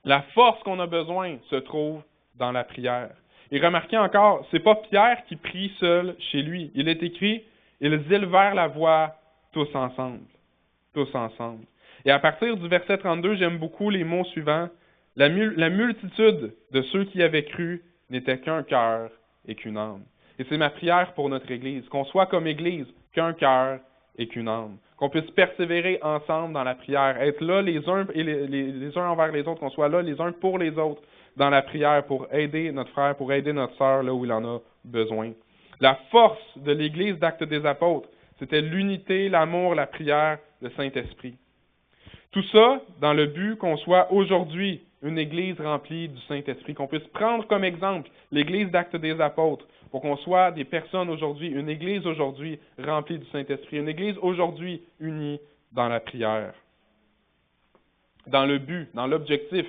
La force qu'on a besoin se trouve dans la prière. Et remarquez encore, c'est pas Pierre qui prie seul chez lui. Il est écrit, ils élevèrent la voix tous ensemble. Tous ensemble. Et à partir du verset 32, j'aime beaucoup les mots suivants. La multitude de ceux qui avaient cru n'était qu'un cœur et qu'une âme. Et c'est ma prière pour notre Église, qu'on soit comme Église, qu'un cœur et qu'une âme. Qu'on puisse persévérer ensemble dans la prière, être là les uns et les uns envers les autres, qu'on soit là les uns pour les autres dans la prière pour aider notre frère, pour aider notre sœur là où il en a besoin. La force de l'Église d'Actes des Apôtres, c'était l'unité, l'amour, la prière, le Saint-Esprit. Tout ça dans le but qu'on soit aujourd'hui une Église remplie du Saint-Esprit, qu'on puisse prendre comme exemple l'Église d'Actes des Apôtres, pour qu'on soit des personnes aujourd'hui, une Église aujourd'hui remplie du Saint-Esprit, une Église aujourd'hui unie dans la prière. Dans le but, dans l'objectif,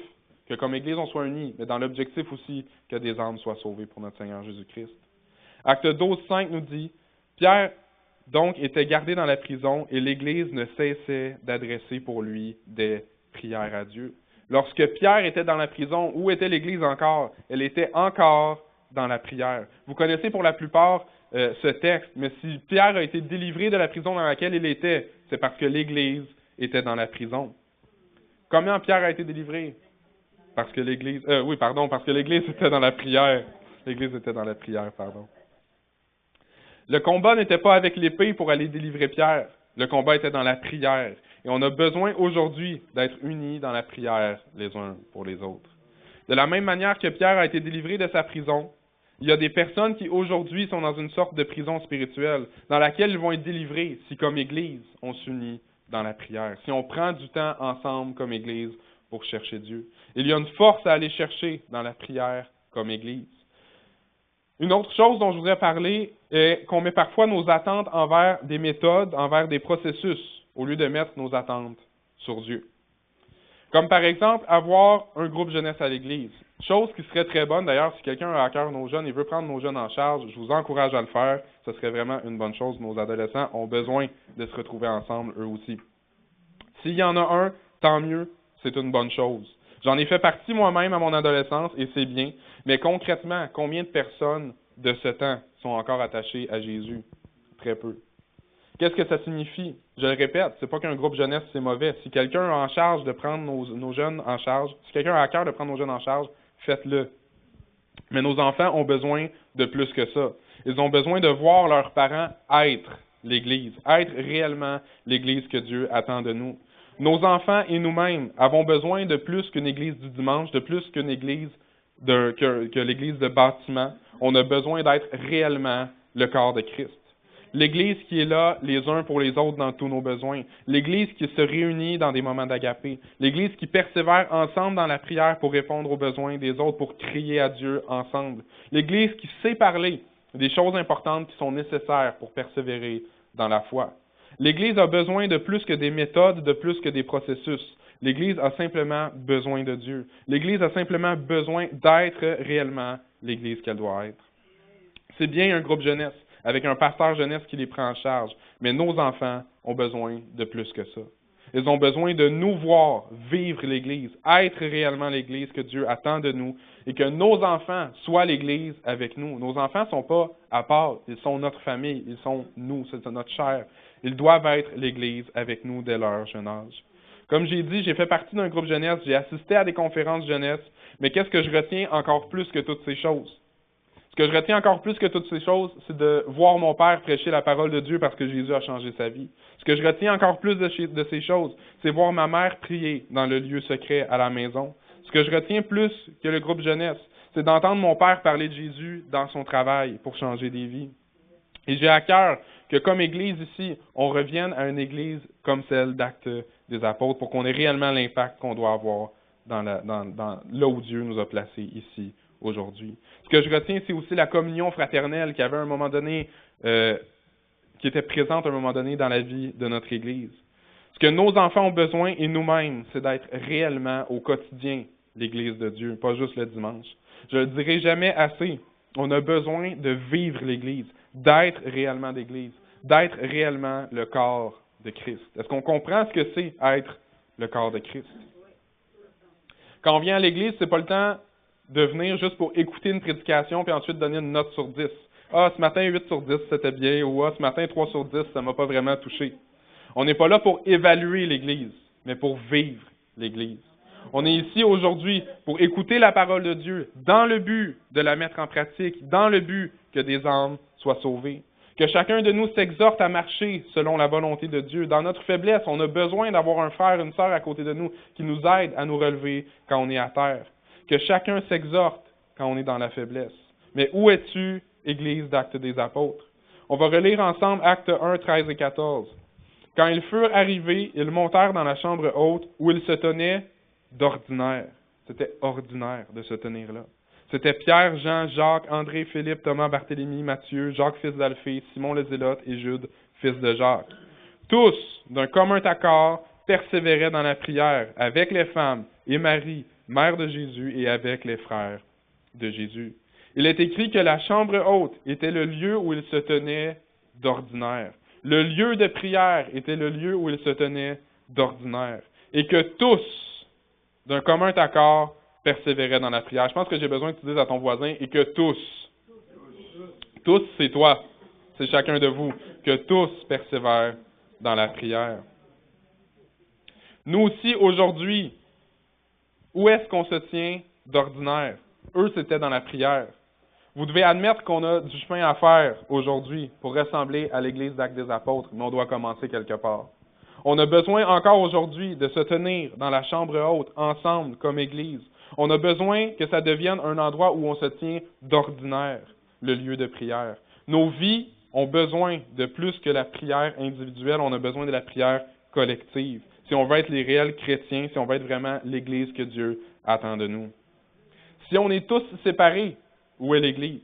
que comme Église on soit unis, mais dans l'objectif aussi que des âmes soient sauvées pour notre Seigneur Jésus-Christ. Acte 12:5 nous dit, Pierre donc était gardé dans la prison et l'Église ne cessait d'adresser pour lui des prières à Dieu. Lorsque Pierre était dans la prison, où était l'Église encore? Elle était encore dans la prière. Vous connaissez pour la plupart ce texte, mais si Pierre a été délivré de la prison dans laquelle il était, c'est parce que l'Église était dans la prison. Comment Pierre a été délivré? Parce que l'Église... parce que l'Église était dans la prière. L'Église était dans la prière, pardon. Le combat n'était pas avec l'épée pour aller délivrer Pierre. Le combat était dans la prière. Et on a besoin aujourd'hui d'être unis dans la prière les uns pour les autres. De la même manière que Pierre a été délivré de sa prison, il y a des personnes qui aujourd'hui sont dans une sorte de prison spirituelle, dans laquelle ils vont être délivrés si comme Église, on s'unit dans la prière, si on prend du temps ensemble comme Église pour chercher Dieu. Il y a une force à aller chercher dans la prière comme Église. Une autre chose dont je voudrais parler est qu'on met parfois nos attentes envers des méthodes, envers des processus, au lieu de mettre nos attentes sur Dieu. Comme par exemple, avoir un groupe jeunesse à l'église. Chose qui serait très bonne, d'ailleurs, si quelqu'un a à cœur nos jeunes et veut prendre nos jeunes en charge, je vous encourage à le faire. Ce serait vraiment une bonne chose. Nos adolescents ont besoin de se retrouver ensemble, eux aussi. S'il y en a un, tant mieux, c'est une bonne chose. J'en ai fait partie moi-même à mon adolescence et c'est bien, mais concrètement, combien de personnes de ce temps sont encore attachées à Jésus? Très peu. Qu'est-ce que ça signifie? Je le répète, c'est pas qu'un groupe jeunesse c'est mauvais. Si quelqu'un a en charge de prendre nos jeunes en charge, si quelqu'un a à cœur de prendre nos jeunes en charge, faites-le. Mais nos enfants ont besoin de plus que ça. Ils ont besoin de voir leurs parents être l'Église, être réellement l'Église que Dieu attend de nous. Nos enfants et nous-mêmes avons besoin de plus qu'une Église du dimanche, de plus qu'une Église que l'Église de bâtiment. On a besoin d'être réellement le corps de Christ. L'Église qui est là les uns pour les autres dans tous nos besoins. L'Église qui se réunit dans des moments d'agapé. L'Église qui persévère ensemble dans la prière pour répondre aux besoins des autres, pour crier à Dieu ensemble. L'Église qui sait parler des choses importantes qui sont nécessaires pour persévérer dans la foi. L'Église a besoin de plus que des méthodes, de plus que des processus. L'Église a simplement besoin de Dieu. L'Église a simplement besoin d'être réellement l'Église qu'elle doit être. C'est bien un groupe jeunesse, avec un pasteur jeunesse qui les prend en charge, mais nos enfants ont besoin de plus que ça. Ils ont besoin de nous voir vivre l'Église, être réellement l'Église que Dieu attend de nous, et que nos enfants soient l'Église avec nous. Nos enfants ne sont pas à part, ils sont notre famille, ils sont nous, c'est notre chair. Ils doivent être l'Église avec nous dès leur jeune âge. Comme j'ai dit, j'ai fait partie d'un groupe jeunesse, j'ai assisté à des conférences jeunesse, mais qu'est-ce que je retiens encore plus que toutes ces choses? Ce que je retiens encore plus que toutes ces choses, c'est de voir mon père prêcher la parole de Dieu parce que Jésus a changé sa vie. Ce que je retiens encore plus de ces choses, c'est voir ma mère prier dans le lieu secret à la maison. Ce que je retiens plus que le groupe jeunesse, c'est d'entendre mon père parler de Jésus dans son travail pour changer des vies. Et j'ai à cœur que comme Église ici, on revienne à une Église comme celle d'Actes des Apôtres pour qu'on ait réellement l'impact qu'on doit avoir dans là où Dieu nous a placés ici aujourd'hui. Ce que je retiens, c'est aussi la communion fraternelle qui avait à un moment donné, qui était présente à un moment donné dans la vie de notre Église. Ce que nos enfants ont besoin et nous-mêmes, c'est d'être réellement au quotidien l'Église de Dieu, pas juste le dimanche. Je ne le dirai jamais assez. On a besoin de vivre l'Église, d'être réellement l'Église, d'être réellement le corps de Christ. Est-ce qu'on comprend ce que c'est être le corps de Christ? Quand on vient à l'Église, c'est pas le temps de venir juste pour écouter une prédication puis ensuite donner une note sur 10. Ah, ce matin, 8 sur 10, c'était bien, ou ah, ce matin, 3 sur 10, ça m'a pas vraiment touché. On n'est pas là pour évaluer l'Église, mais pour vivre l'Église. On est ici aujourd'hui pour écouter la parole de Dieu dans le but de la mettre en pratique, dans le but que des âmes soient sauvées. Que chacun de nous s'exhorte à marcher selon la volonté de Dieu. Dans notre faiblesse, on a besoin d'avoir un frère, une sœur à côté de nous qui nous aide à nous relever quand on est à terre. Que chacun s'exhorte quand on est dans la faiblesse. Mais où es-tu, Église d'Actes des Apôtres? On va relire ensemble Actes 1, 13 et 14. Quand ils furent arrivés, ils montèrent dans la chambre haute où ils se tenaient d'ordinaire. C'était ordinaire de se tenir là. C'était Pierre, Jean, Jacques, André, Philippe, Thomas, Barthélemy, Matthieu, Jacques, fils d'Alphée, Simon le Zélote et Jude, fils de Jacques. Tous, d'un commun accord, persévéraient dans la prière avec les femmes et Marie, mère de Jésus, et avec les frères de Jésus. Il est écrit que la chambre haute était le lieu où ils se tenaient d'ordinaire. Le lieu de prière était le lieu où ils se tenaient d'ordinaire. Et que tous, d'un commun accord, persévéraient dans la prière. Je pense que j'ai besoin que tu dises à ton voisin, et que tous, c'est toi, c'est chacun de vous, que tous persévèrent dans la prière. Nous aussi, aujourd'hui, où est-ce qu'on se tient d'ordinaire? Eux, c'était dans la prière. Vous devez admettre qu'on a du chemin à faire aujourd'hui pour ressembler à l'Église d'Actes des Apôtres, mais on doit commencer quelque part. On a besoin encore aujourd'hui de se tenir dans la chambre haute, ensemble, comme Église. On a besoin que ça devienne un endroit où on se tient d'ordinaire, le lieu de prière. Nos vies ont besoin de plus que la prière individuelle, on a besoin de la prière collective. Si on veut être les réels chrétiens, si on veut être vraiment l'Église que Dieu attend de nous. Si on est tous séparés, où est l'Église?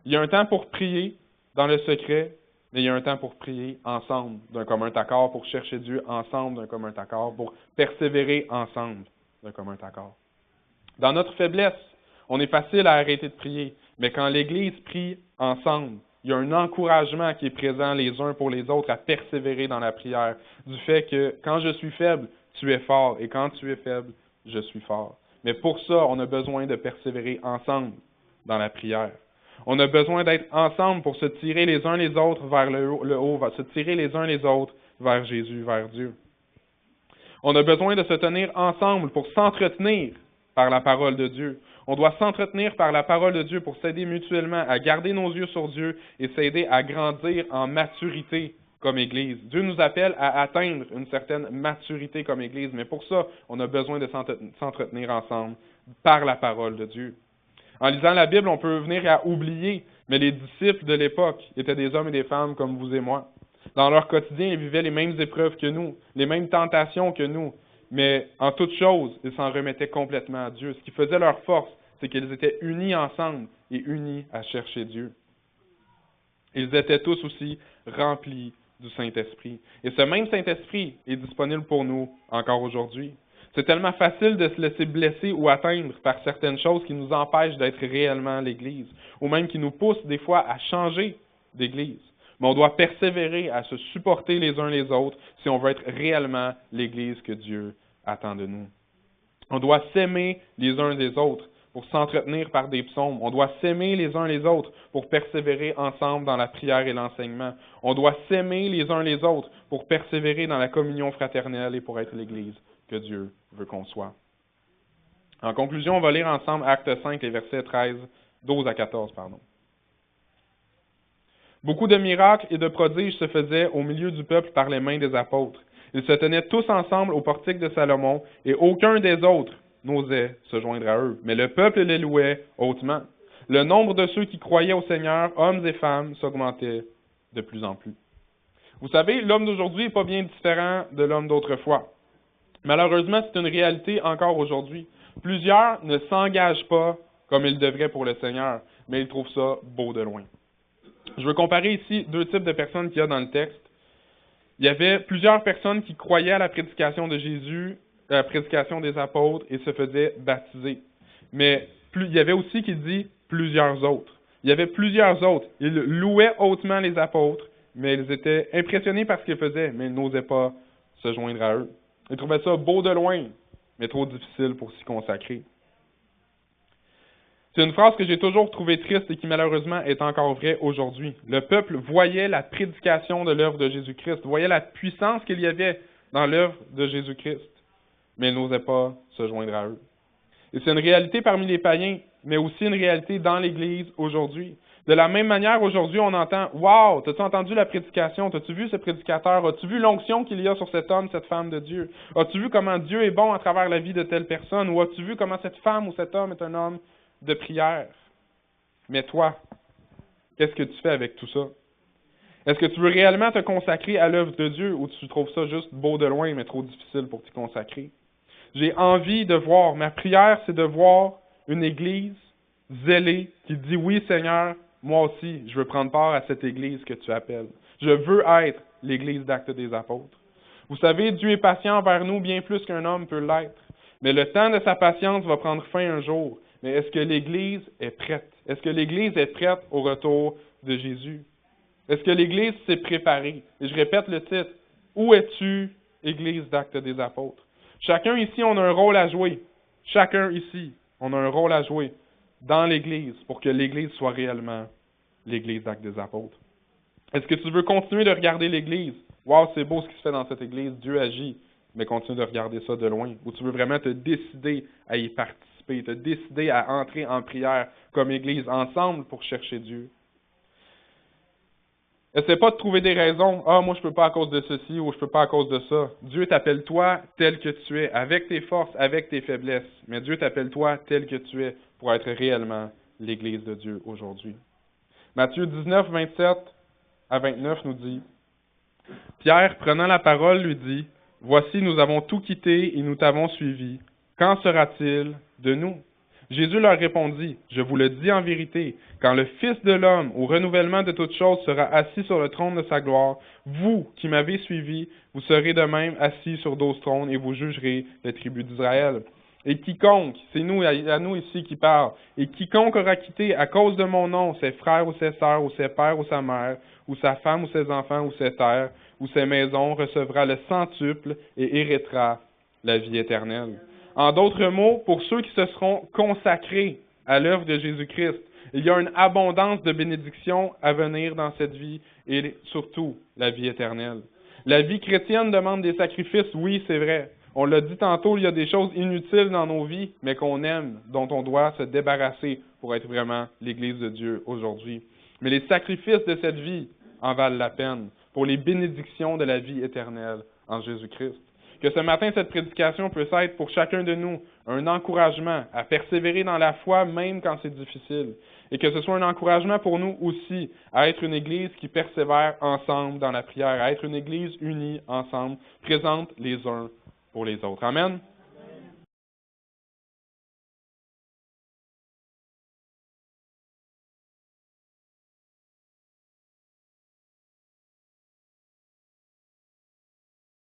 Il y a un temps pour prier dans le secret Mais il y a un temps pour prier ensemble d'un commun accord, pour chercher Dieu ensemble d'un commun accord, pour persévérer ensemble d'un commun accord. Dans notre faiblesse, on est facile à arrêter de prier, mais quand l'Église prie ensemble, il y a un encouragement qui est présent les uns pour les autres à persévérer dans la prière, du fait que quand je suis faible, tu es fort, et quand tu es faible, je suis fort. Mais pour ça, on a besoin de persévérer ensemble dans la prière. On a besoin d'être ensemble pour se tirer les uns les autres vers le haut, se tirer les uns les autres vers Jésus, vers Dieu. On a besoin de se tenir ensemble pour s'entretenir par la parole de Dieu. On doit s'entretenir par la parole de Dieu pour s'aider mutuellement à garder nos yeux sur Dieu et s'aider à grandir en maturité comme Église. Dieu nous appelle à atteindre une certaine maturité comme Église, mais pour ça, on a besoin de s'entretenir ensemble par la parole de Dieu. En lisant la Bible, on peut venir à oublier, mais les disciples de l'époque étaient des hommes et des femmes comme vous et moi. Dans leur quotidien, ils vivaient les mêmes épreuves que nous, les mêmes tentations que nous, mais en toute chose, ils s'en remettaient complètement à Dieu. Ce qui faisait leur force, c'est qu'ils étaient unis ensemble et unis à chercher Dieu. Ils étaient tous aussi remplis du Saint-Esprit. Et ce même Saint-Esprit est disponible pour nous encore aujourd'hui. C'est tellement facile de se laisser blesser ou atteindre par certaines choses qui nous empêchent d'être réellement l'Église, ou même qui nous poussent des fois à changer d'Église. Mais on doit persévérer à se supporter les uns les autres si on veut être réellement l'Église que Dieu attend de nous. On doit s'aimer les uns des autres pour s'entretenir par des psaumes. On doit s'aimer les uns les autres pour persévérer ensemble dans la prière et l'enseignement. On doit s'aimer les uns les autres pour persévérer dans la communion fraternelle et pour être l'Église que Dieu veut qu'on soit. En conclusion, on va lire ensemble Actes 5, les versets 12 à 14. Beaucoup de miracles et de prodiges se faisaient au milieu du peuple par les mains des apôtres. Ils se tenaient tous ensemble au portique de Salomon, et aucun des autres n'osait se joindre à eux. Mais le peuple les louait hautement. Le nombre de ceux qui croyaient au Seigneur, hommes et femmes, s'augmentait de plus en plus. Vous savez, l'homme d'aujourd'hui n'est pas bien différent de l'homme d'autrefois. Malheureusement, c'est une réalité encore aujourd'hui. Plusieurs ne s'engagent pas comme ils devraient pour le Seigneur, mais ils trouvent ça beau de loin. Je veux comparer ici deux types de personnes qu'il y a dans le texte. Il y avait plusieurs personnes qui croyaient à la prédication de Jésus, à la prédication des apôtres, et se faisaient baptiser. Mais il y avait aussi qui dit plusieurs autres. Il y avait plusieurs autres. Ils louaient hautement les apôtres, mais ils étaient impressionnés par ce qu'ils faisaient, mais ils n'osaient pas se joindre à eux. Ils trouvaient ça beau de loin, mais trop difficile pour s'y consacrer. C'est une phrase que j'ai toujours trouvée triste et qui malheureusement est encore vraie aujourd'hui. Le peuple voyait la prédication de l'œuvre de Jésus-Christ, voyait la puissance qu'il y avait dans l'œuvre de Jésus-Christ, mais il n'osait pas se joindre à eux. Et c'est une réalité parmi les païens, mais aussi une réalité dans l'Église aujourd'hui. De la même manière, aujourd'hui, on entend « Wow, t'as-tu entendu la prédication? T'as-tu vu ce prédicateur? As-tu vu l'onction qu'il y a sur cet homme, cette femme de Dieu? As-tu vu comment Dieu est bon à travers la vie de telle personne? Ou as-tu vu comment cette femme ou cet homme est un homme de prière? Mais toi, qu'est-ce que tu fais avec tout ça? Est-ce que tu veux réellement te consacrer à l'œuvre de Dieu ou tu trouves ça juste beau de loin, mais trop difficile pour t'y consacrer? J'ai envie de voir, ma prière, c'est de voir une Église zélée qui dit « Oui, Seigneur, moi aussi, je veux prendre part à cette Église que tu appelles. Je veux être l'Église d'Actes des Apôtres. » Vous savez, Dieu est patient envers nous bien plus qu'un homme peut l'être. Mais le temps de sa patience va prendre fin un jour. Mais est-ce que l'Église est prête? Est-ce que l'Église est prête au retour de Jésus? Est-ce que l'Église s'est préparée? Et je répète le titre. Où es-tu, Église d'Actes des Apôtres? Chacun ici, on a un rôle à jouer. Chacun ici, on a un rôle à jouer dans l'Église pour que l'Église soit réellement l'Église d'Actes des Apôtres. Est-ce que tu veux continuer de regarder l'Église? Wow, c'est beau ce qui se fait dans cette Église, Dieu agit, mais continue de regarder ça de loin. Ou tu veux vraiment te décider à y participer, te décider à entrer en prière comme Église ensemble pour chercher Dieu? Essaie pas de trouver des raisons. Ah, moi je peux pas à cause de ceci ou je peux pas à cause de ça. Dieu t'appelle toi tel que tu es, avec tes forces, avec tes faiblesses. Mais Dieu t'appelle toi tel que tu es pour être réellement l'Église de Dieu aujourd'hui. Matthieu 19, 27 à 29 nous dit, Pierre, prenant la parole, lui dit, Voici, nous avons tout quitté et nous t'avons suivi. Qu'en sera-t-il de nous? Jésus leur répondit, « Je vous le dis en vérité, quand le Fils de l'homme, au renouvellement de toutes choses, sera assis sur le trône de sa gloire, vous qui m'avez suivi, vous serez de même assis sur 12 trônes et vous jugerez les tribus d'Israël. Et quiconque, c'est nous, à nous ici qui parle, et quiconque aura quitté à cause de mon nom ses frères ou ses sœurs ou ses pères ou sa mère, ou sa femme ou ses enfants ou ses terres, ou ses maisons, recevra le centuple et héritera la vie éternelle. » En d'autres mots, pour ceux qui se seront consacrés à l'œuvre de Jésus-Christ, il y a une abondance de bénédictions à venir dans cette vie et surtout la vie éternelle. La vie chrétienne demande des sacrifices, oui, c'est vrai. On l'a dit tantôt, il y a des choses inutiles dans nos vies, mais qu'on aime, dont on doit se débarrasser pour être vraiment l'Église de Dieu aujourd'hui. Mais les sacrifices de cette vie en valent la peine pour les bénédictions de la vie éternelle en Jésus-Christ. Que ce matin, cette prédication puisse être pour chacun de nous un encouragement à persévérer dans la foi même quand c'est difficile. Et que ce soit un encouragement pour nous aussi à être une Église qui persévère ensemble dans la prière, à être une Église unie ensemble, présente les uns pour les autres. Amen.